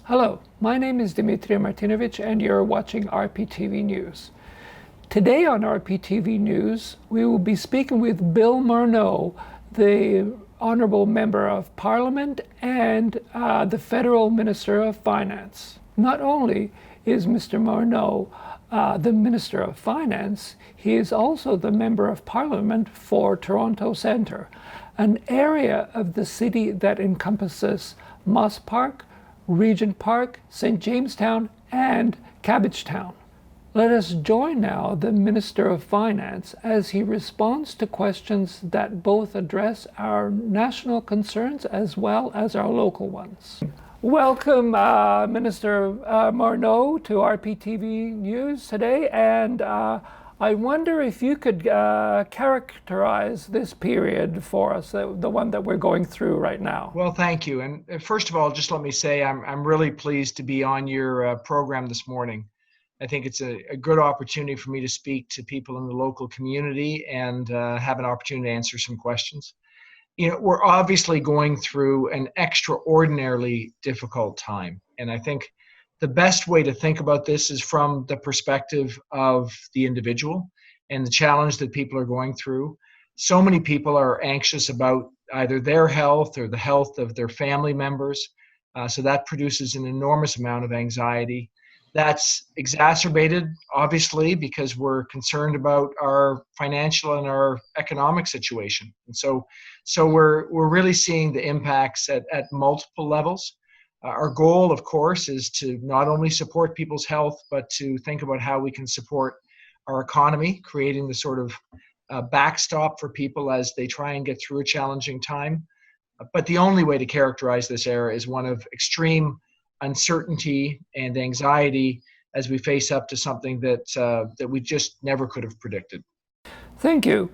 Hello, my name is Dimitri Martinovic and you're watching RPTV News. Today on RPTV News, we will be speaking with Bill Morneau, the Honourable Member of Parliament and the Federal Minister of Finance. Not only is Mr. Morneau the Minister of Finance, he is also the Member of Parliament for Toronto Centre, an area of the city that encompasses Moss Park, Regent Park, St. Jamestown and Cabbagetown. Let us join now the Minister of Finance as he responds to questions that both address our national concerns as well as our local ones. Welcome, Minister Morneau, to RPTV News today, and I wonder if you could characterize this period for us, the one that we're going through right now. Well, thank you. And first of all, just let me say I'm really pleased to be on your program this morning. I think it's a good opportunity for me to speak to people in the local community and have an opportunity to answer some questions. You know, we're obviously going through an extraordinarily difficult time. And I think the best way to think about this is from the perspective of the individual and the challenge that people are going through. So many people are anxious about either their health or the health of their family members. So that produces an enormous amount of anxiety. That's exacerbated, obviously, because we're concerned about our financial and our economic situation. And so we're really seeing the impacts at multiple levels. Our goal, of course, is to not only support people's health, but to think about how we can support our economy, creating the sort of backstop for people as they try and get through a challenging time. But the only way to characterize this era is one of extreme uncertainty and anxiety as we face up to something that we just never could have predicted. Thank you.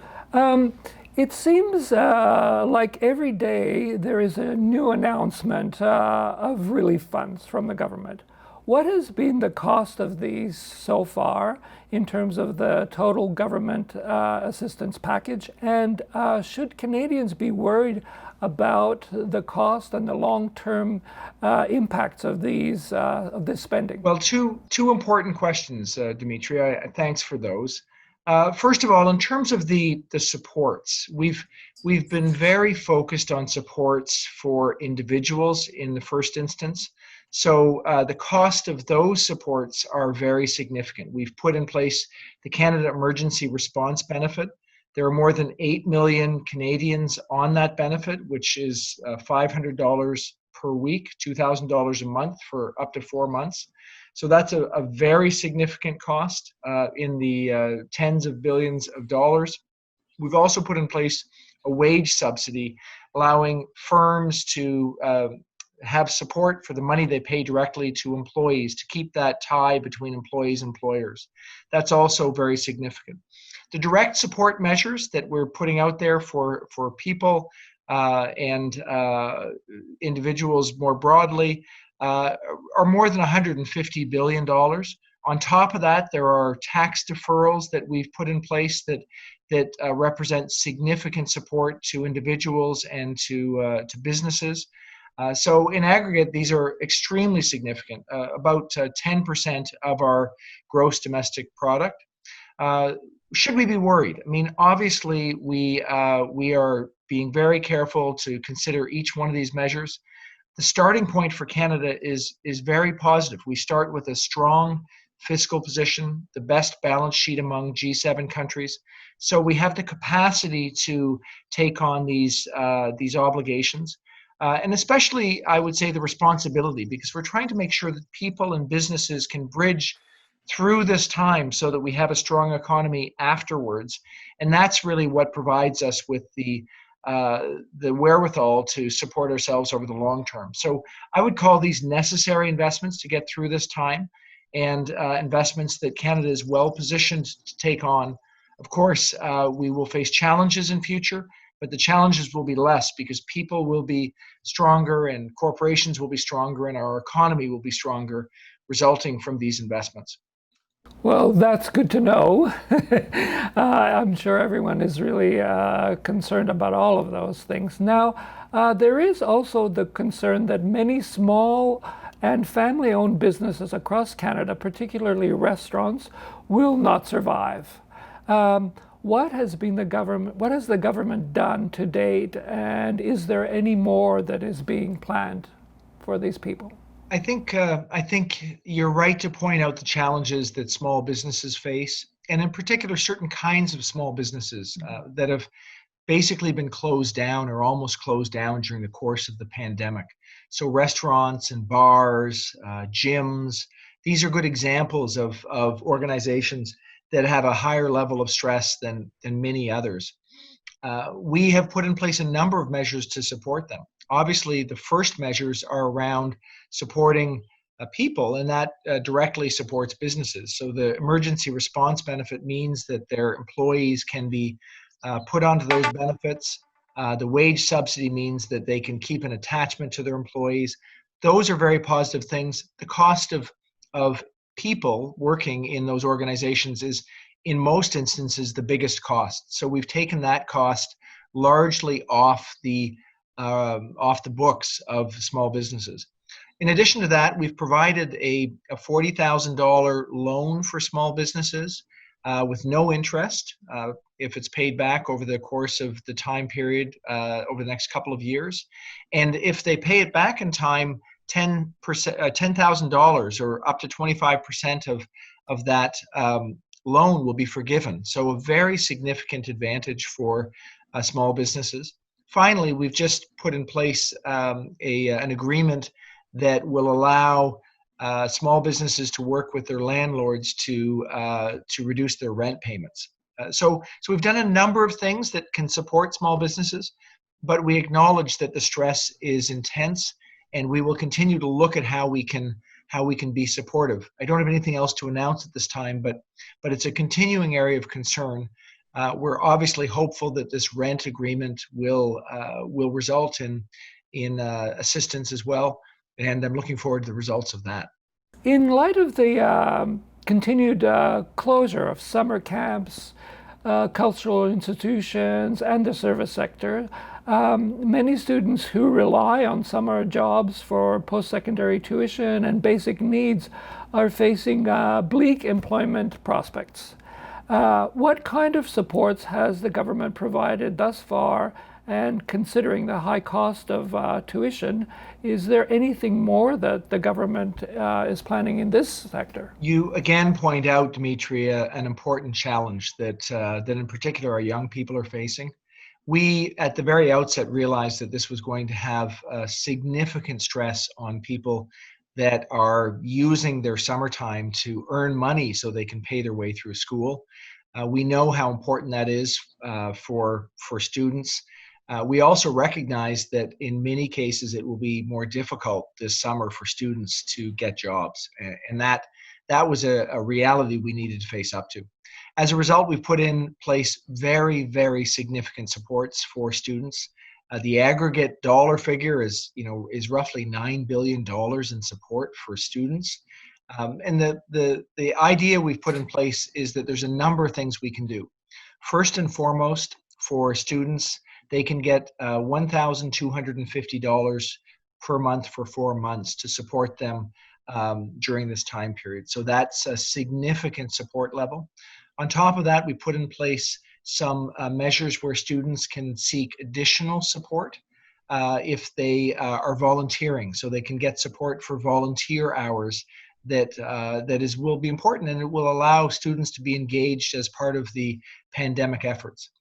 It seems like every day there is a new announcement of relief funds from the government. What has been the cost of these so far in terms of the total government assistance package? And should Canadians be worried about the cost and the long-term impacts of this spending? Well, two important questions, Dimitri. Thanks for those. First of all, in terms of the supports, we've been very focused on supports for individuals in the first instance. So the cost of those supports are very significant. We've put in place the Canada Emergency Response Benefit. There are more than 8 million Canadians on that benefit, which is $500 per week, $2,000 a month for up to 4 months. So that's a very significant cost in the tens of billions of dollars. We've also put in place a wage subsidy, allowing firms to have support for the money they pay directly to employees to keep that tie between employees and employers. That's also very significant. The direct support measures that we're putting out there for people and individuals more broadly are more than $150 billion. On top of that, there are tax deferrals that we've put in place that represent significant support to individuals and to businesses. So in aggregate, these are extremely significant, about 10% of our gross domestic product. Should we be worried? I mean, obviously, we are being very careful to consider each one of these measures. The starting point for Canada is very positive. We start with a strong fiscal position, the best balance sheet among G7 countries. So we have the capacity to take on these obligations. And especially, I would say, the responsibility, because we're trying to make sure that people and businesses can bridge through this time so that we have a strong economy afterwards. And that's really what provides us with the wherewithal to support ourselves over the long term. So I would call these necessary investments to get through this time, and investments that Canada is well positioned to take on. Of course, we will face challenges in future, but the challenges will be less because people will be stronger and corporations will be stronger and our economy will be stronger, resulting from these investments. Well, that's good to know. I'm sure everyone is really concerned about all of those things. Now, there is also the concern that many small and family-owned businesses across Canada, particularly restaurants, will not survive. What has the government done to date, and is there any more that is being planned for these people? I think you're right to point out the challenges that small businesses face, and in particular, certain kinds of small businesses that have basically been closed down or almost closed down during the course of the pandemic. So restaurants and bars, gyms, these are good examples of organizations that have a higher level of stress than many others. We have put in place a number of measures to support them. Obviously, the first measures are around supporting people, and that directly supports businesses. So the emergency response benefit means that their employees can be put onto those benefits. The wage subsidy means that they can keep an attachment to their employees. Those are very positive things. The cost of people working in those organizations is, in most instances, the biggest cost. So we've taken that cost largely off the books of small businesses. In addition to that, we've provided a $40,000 loan for small businesses with no interest if it's paid back over the course of the time period over the next couple of years. And if they pay it back in time, $10,000 or up to 25% of that loan will be forgiven. So a very significant advantage for small businesses. Finally, we've just put in place an agreement that will allow small businesses to work with their landlords to reduce their rent payments. So we've done a number of things that can support small businesses, but we acknowledge that the stress is intense, and we will continue to look at how we can be supportive. I don't have anything else to announce at this time, but it's a continuing area of concern. We're obviously hopeful that this rent agreement will result in assistance as well, and I'm looking forward to the results of that. In light of the continued closure of summer camps, cultural institutions, and the service sector, many students who rely on summer jobs for post-secondary tuition and basic needs are facing bleak employment prospects. What kind of supports has the government provided thus far? And considering the high cost of tuition, is there anything more that the government is planning in this sector? You again point out, Dimitri, an important challenge that in particular our young people are facing. We, at the very outset, realized that this was going to have significant stress on people that are using their summertime to earn money so they can pay their way through school. We know how important that is for students. We also recognize that in many cases it will be more difficult this summer for students to get jobs, and that was a reality we needed to face up to. As a result, we've put in place very, very significant supports for students. The aggregate dollar figure is roughly $9 billion in support for students. And the idea we've put in place is that there's a number of things we can do. First and foremost, for students, they can get $1,250 per month for 4 months to support them during this time period. So that's a significant support level. On top of that, we put in place some measures where students can seek additional support if they are volunteering. So they can get support for volunteer hours that will be important, and it will allow students to be engaged as part of the pandemic efforts.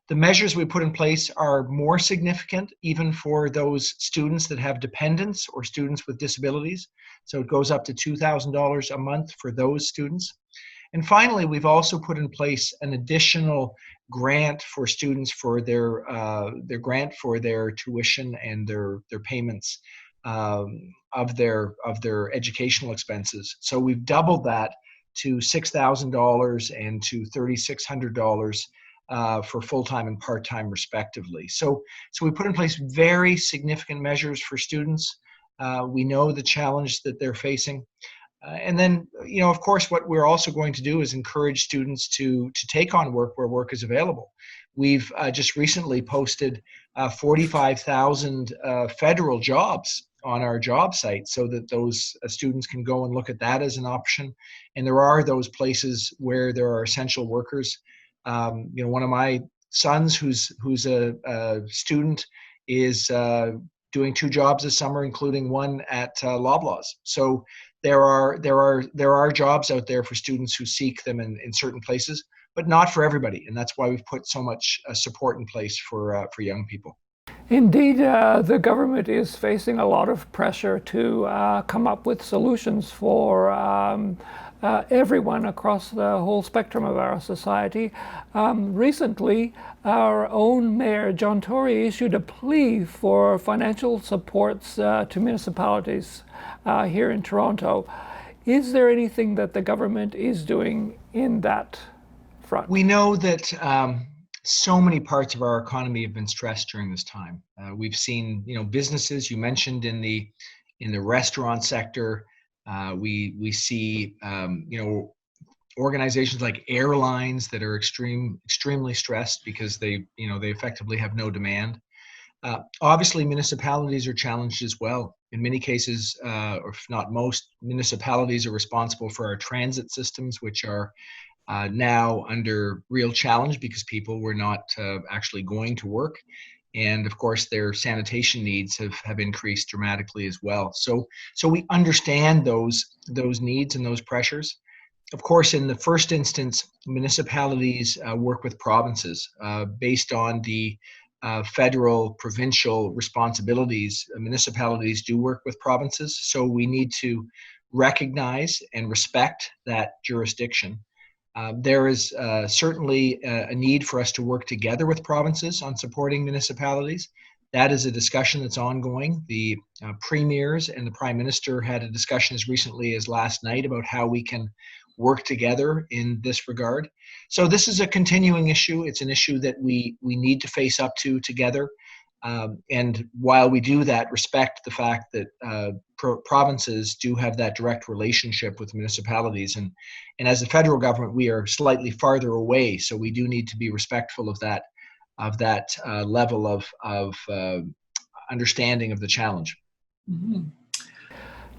The measures we put in place are more significant even for those students that have dependents or students with disabilities. So it goes up to $2,000 a month for those students. And finally, we've also put in place an additional grant for students for their grant for their tuition and their payments of their educational expenses. So we've doubled that to $6,000 and to $3,600 for full-time and part-time respectively. So we put in place very significant measures for students. We know the challenge that they're facing. And then, of course, what we're also going to do is encourage students to take on work where work is available. We've just recently posted 45,000 federal jobs on our job site so that those students can go and look at that as an option. And there are those places where there are essential workers. One of my sons who's a student is doing 2 jobs this summer, including one at Loblaws. So there are jobs out there for students who seek them in certain places, but not for everybody. And that's why we've put so much support in place for young people. Indeed, the government is facing a lot of pressure to come up with solutions for everyone across the whole spectrum of our society. Recently, our own Mayor, John Tory, issued a plea for financial supports to municipalities here in Toronto. Is there anything that the government is doing in that front? We know that so many parts of our economy have been stressed during this time. We've seen, businesses you mentioned in the restaurant sector. We see, organizations like airlines that are extremely stressed because they effectively have no demand. Obviously, municipalities are challenged as well. In many cases, or if not most, municipalities are responsible for our transit systems, which are now under real challenge because people were not actually going to work. And of course, their sanitation needs have increased dramatically as well. So we understand those needs and those pressures. Of course, in the first instance, municipalities work with provinces based on the federal, provincial responsibilities. Municipalities do work with provinces, so we need to recognize and respect that jurisdiction. There is certainly a need for us to work together with provinces on supporting municipalities. That is a discussion that's ongoing. The premiers and the Prime Minister had a discussion as recently as last night about how we can work together in this regard. So this is a continuing issue. It's an issue that we need to face up to together. And while we do that, respect the fact that provinces do have that direct relationship with municipalities. And as the federal government, we are slightly farther away. So we do need to be respectful of that level of understanding of the challenge. Mm-hmm.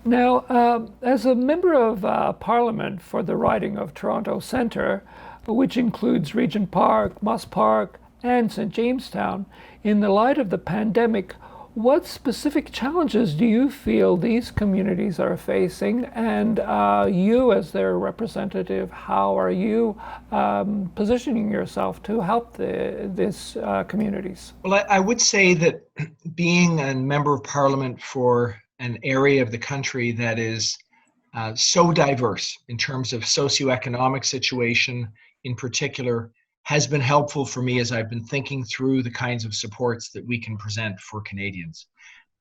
Now, as a member of Parliament for the riding of Toronto Centre, which includes Regent Park, Moss Park, and St. Jamestown, in the light of the pandemic, what specific challenges do you feel these communities are facing? And you, as their representative, how are you positioning yourself to help these communities? Well, I would say that being a member of Parliament for an area of the country that is so diverse in terms of socioeconomic situation in particular has been helpful for me as I've been thinking through the kinds of supports that we can present for Canadians.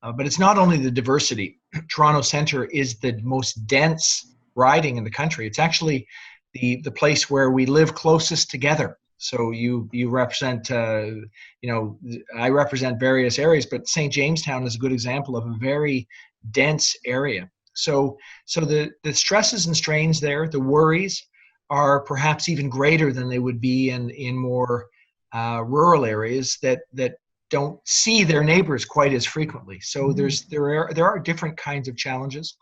But it's not only the diversity. Toronto Centre is the most dense riding in the country. It's actually the place where we live closest together. So you represent, I represent various areas, but St. Jamestown is a good example of a very dense area. So the stresses and strains there, the worries, are perhaps even greater than they would be in more rural areas that don't see their neighbors quite as frequently. So there are different kinds of challenges.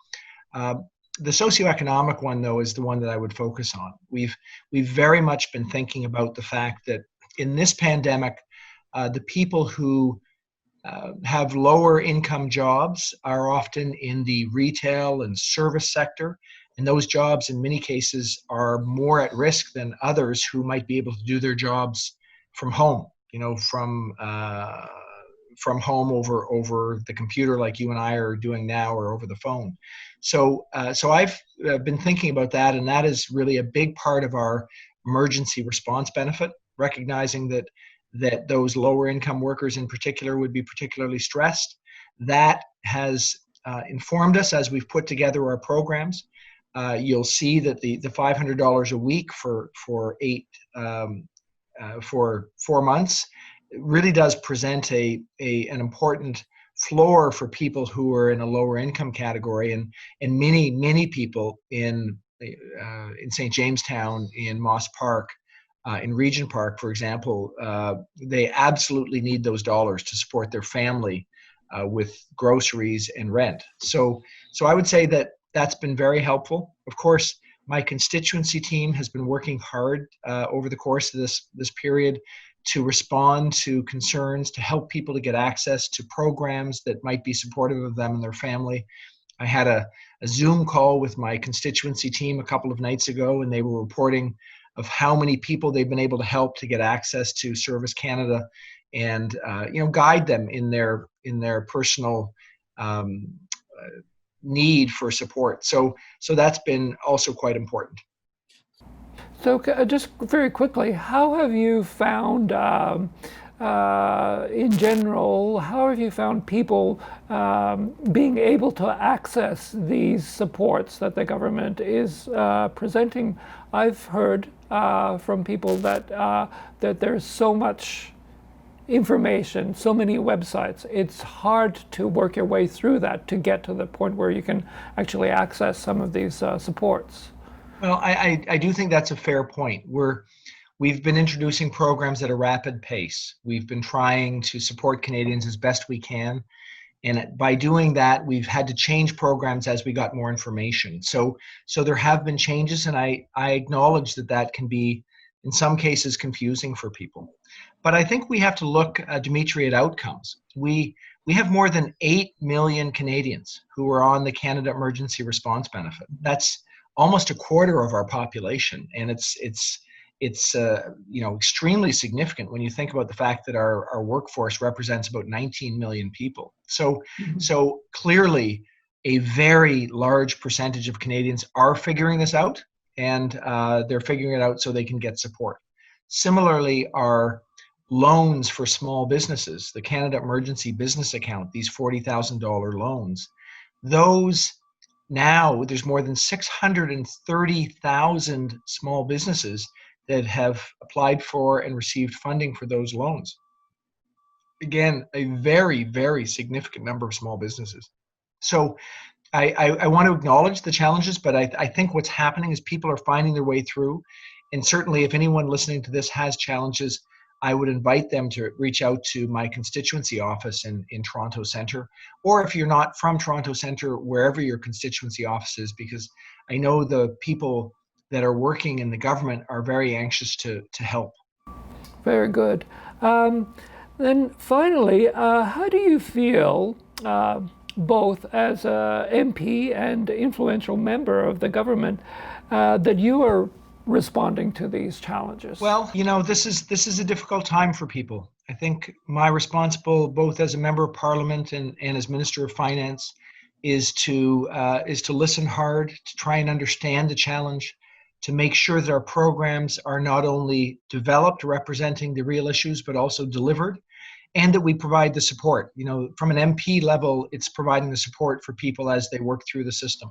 The socioeconomic one, though, is the one that I would focus on. We've very much been thinking about the fact that in this pandemic, the people who have lower income jobs are often in the retail and service sector. And those jobs, in many cases, are more at risk than others who might be able to do their jobs from home, from home over the computer like you and I are doing now, or over the phone. So I've been thinking about that, and that is really a big part of our emergency response benefit, recognizing that those lower income workers in particular would be particularly stressed. That has informed us as we've put together our programs. You'll see that the $500 a week for 4 months really does present an important floor for people who are in a lower income category, and many people in St. Jamestown, in Moss Park, in Regent Park, for example, they absolutely need those dollars to support their family with groceries and rent. So I would say that that's been very helpful. Of course, my constituency team has been working hard over the course of this period to respond to concerns, to help people to get access to programs that might be supportive of them and their family. I had a Zoom call with my constituency team a couple of nights ago, and they were reporting of how many people they've been able to help to get access to Service Canada, and guide them in their personal need for support. So that's been also quite important. So just very quickly, how have you found, in general, how have you found people being able to access these supports that the government is presenting? I've heard from people that there's so much information, so many websites. It's hard to work your way through that to get to the point where you can actually access some of these supports. Well, I do think that's a fair point. We've been introducing programs at a rapid pace. We've been trying to support Canadians as best we can. And by doing that, we've had to change programs as we got more information. So there have been changes, and I acknowledge that can be, in some cases, confusing for people. But I think we have to look, Dimitri, at outcomes. We have more than 8 million Canadians who are on the Canada Emergency Response Benefit. That's almost a quarter of our population, and it's extremely significant when you think about the fact that our workforce represents about 19 million people. So clearly, a very large percentage of Canadians are figuring this out, and they're figuring it out so they can get support. Similarly, our loans for small businesses, the Canada Emergency Business Account, these $40,000 loans, those now there's more than 630,000 small businesses that have applied for and received funding for those loans. Again, a very, very significant number of small businesses. So I want to acknowledge the challenges, but I think what's happening is people are finding their way through. And certainly if anyone listening to this has challenges, I would invite them to reach out to my constituency office in Toronto Centre, or if you're not from Toronto Centre, wherever your constituency office is, because I know the people that are working in the government are very anxious to help. Very good. Then finally, how do you feel, both as a MP and influential member of the government, that you are responding to these challenges? Well, this is a difficult time for people. I think my responsibility, both as a member of Parliament and as Minister of Finance, is to listen hard, to try and understand the challenge, to make sure that our programs are not only developed representing the real issues, but also delivered, and that we provide the support. From an MP level, it's providing the support for people as they work through the system.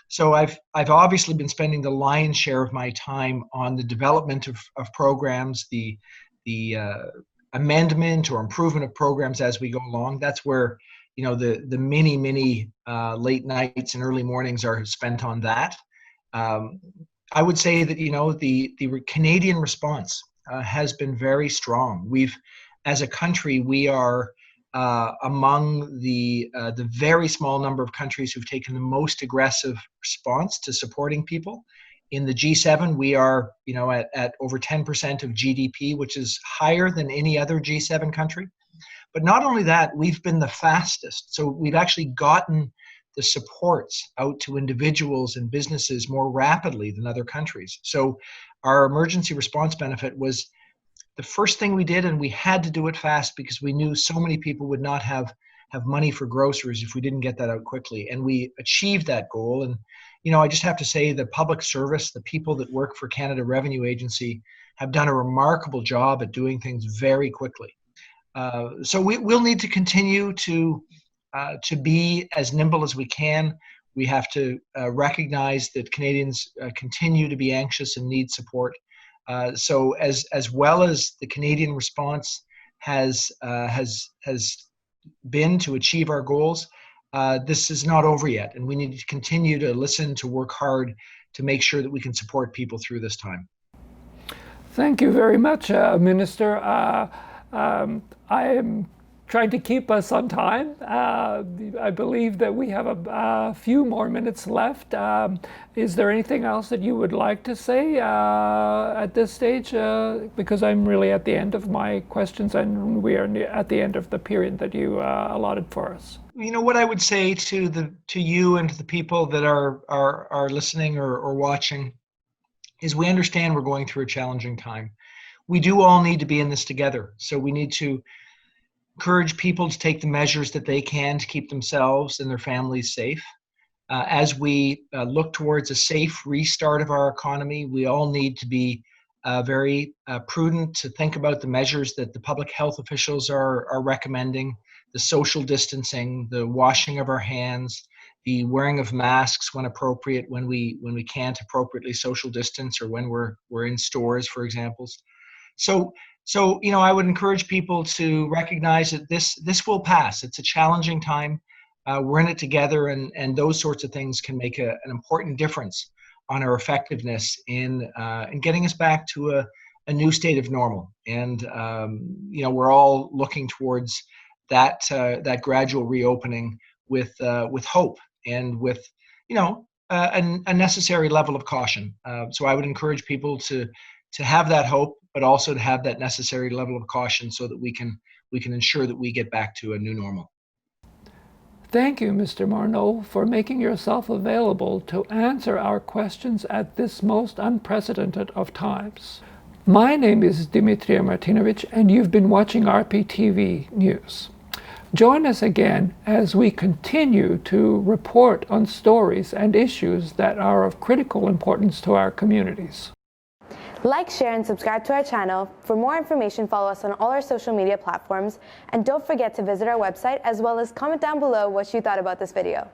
So I've obviously been spending the lion's share of my time on the development of programs, the amendment or improvement of programs as we go along. That's where the many late nights and early mornings are spent on that. I would say that the Canadian response has been very strong. As a country, we are among the very small number of countries who've taken the most aggressive response to supporting people. In the G7, we are at over 10% of GDP, which is higher than any other G7 country. But not only that, we've been the fastest. So we've actually gotten the supports out to individuals and businesses more rapidly than other countries. So our emergency response benefit was the first thing we did, and we had to do it fast because we knew so many people would not have money for groceries if we didn't get that out quickly. And we achieved that goal. And I just have to say the public service, the people that work for Canada Revenue Agency have done a remarkable job at doing things very quickly. So we'll need to continue to be as nimble as we can. We have to recognize that Canadians continue to be anxious and need support. So as well as the Canadian response has been to achieve our goals, this is not over yet, and we need to continue to listen, to work hard to make sure that we can support people through this time. Thank you very much, Minister. I am trying to keep us on time. I believe that we have a few more minutes left. Is there anything else that you would like to say at this stage? Because I'm really at the end of my questions, and we are at the end of the period that you allotted for us. You know what I would say to you and to the people that are listening or watching is we understand we're going through a challenging time. We do all need to be in this together. So we need to encourage people to take the measures that they can to keep themselves and their families safe. As we look towards a safe restart of our economy, we all need to be very prudent to think about the measures that the public health officials are recommending, the social distancing, the washing of our hands, the wearing of masks when appropriate, when we can't appropriately social distance, or when we're in stores, for example. So I would encourage people to recognize that this will pass. It's a challenging time. We're in it together, and those sorts of things can make an important difference on our effectiveness in getting us back to a new state of normal. And we're all looking towards that gradual reopening with hope and with a necessary level of caution. So I would encourage people to have that hope, but also to have that necessary level of caution so that we can ensure that we get back to a new normal. Thank you, Mr. Morneau, for making yourself available to answer our questions at this most unprecedented of times. My name is Dimitria Martinovic, and you've been watching RPTV News. Join us again as we continue to report on stories and issues that are of critical importance to our communities. Like, share, and subscribe to our channel. For more information, follow us on all our social media platforms. And don't forget to visit our website, as well as comment down below what you thought about this video.